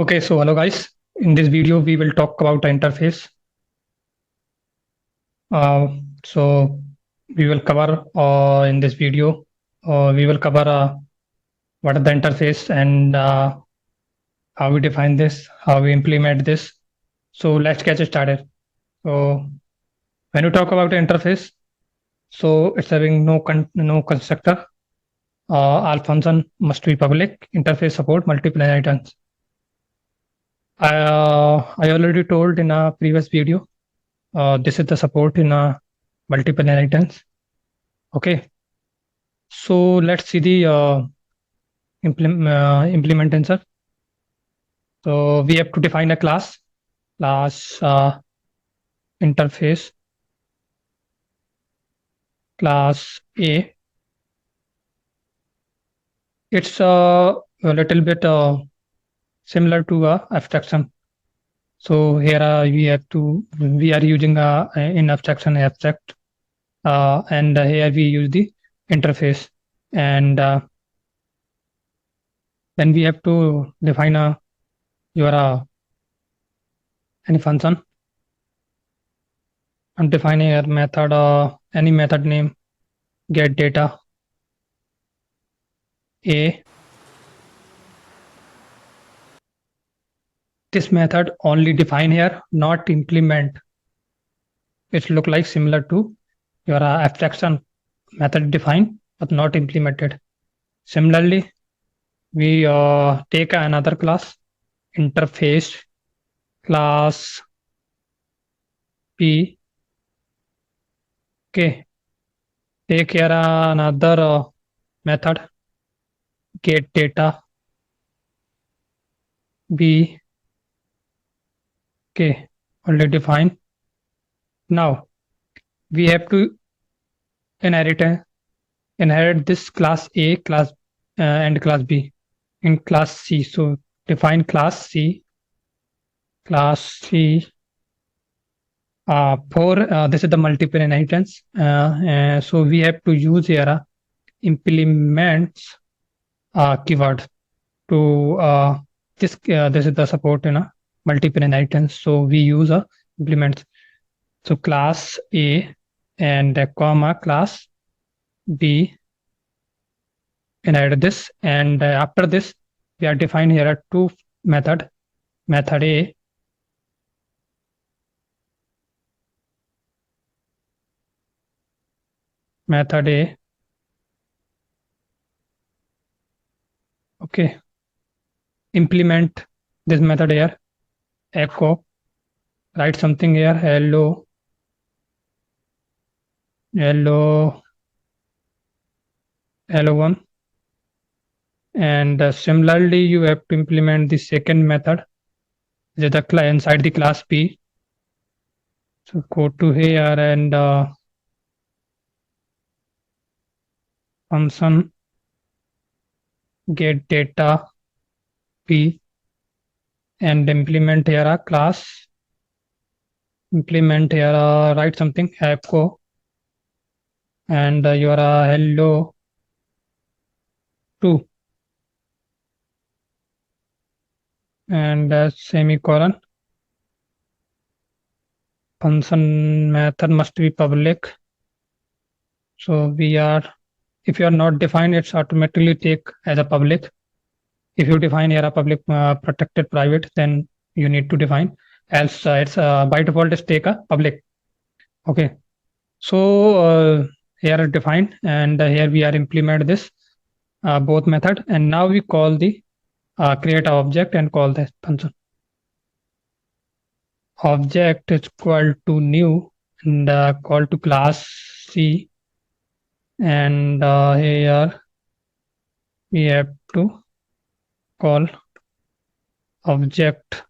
Okay, so hello guys. In this video, we will talk about the interface. Uh, so we will cover in this video. We will cover what is the interface and how we define this, how we implement this. So let's get started. So when you talk about the interface, so it's having no constructor. All function must be public. Interface support multiple items. I already told in a previous video. This is the support in multiple inheritance. Okay, so let's see the implementation. So we have to define a class interface, class A. It's a little bit similar to abstraction. So here we are using in abstraction abstract, and here we use the interface, and then we have to define your any function. I'm defining a method, any method name, get data A. This method only define here, not implement. It look like similar to your abstraction method define, but not implemented. Similarly, we take another class, interface class P. Okay, take here another method, get data B. Okay, already defined. Now we have to inherit this class A, class and class B in class C. So define class C. For this is the multiple inheritance. So we have to use here implements keyword to this is the support in a multiple inheritance. So we use a implements. So class A and comma class B inherit this, and after this we are defined here two method A okay, implement this method here, echo, write something here, hello one, and similarly you have to implement the second method, which is the inside the class B. So go to here and function get data B, and implement here a class, implement here write something echo, and your hello 2, and semicolon. Function method must be public. So we are, if you are not defined, it's automatically take as a public. If you define here a public protected private, then you need to define, else it's by default it's take a public. Okay, so here defined, and here we are implement this both method, and now we call the create object and call the function. Object is equal to new, and call to class C, and here we have to call object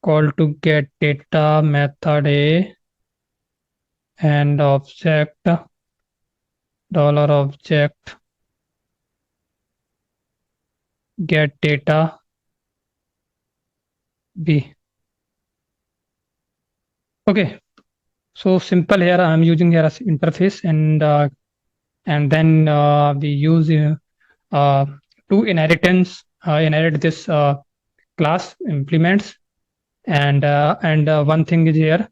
call to get data method A, and object $object get data B. Okay, so simple here. I'm using here as interface, and and then we use to inherit this class implements, and one thing is here,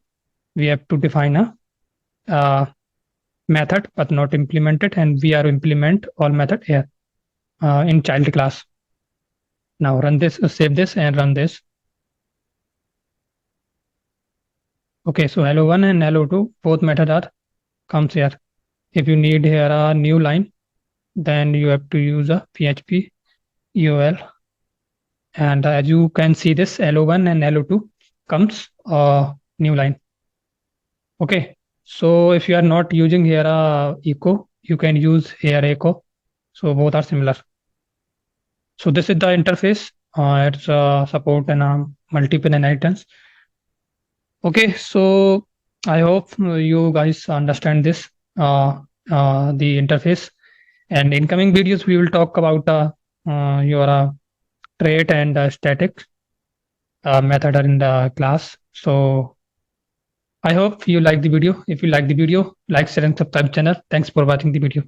we have to define a method but not implement it, and we are implement all method here in child class. Now run this, save this and run this. Okay, so hello1 and hello2 both method are comes here. If you need here a new line, then you have to use a PHP UL, and as you can see, this hello1 and hello2 comes a new line. Okay, so if you are not using here a echo, you can use here echo, so both are similar. So this is the interface. It's support and multiple inheritance. Okay, so I hope you guys understand this, the interface. And in coming videos, we will talk about your trait and static method in the class. So I hope you like the video. If you like the video, like, share, and subscribe channel. Thanks for watching the video.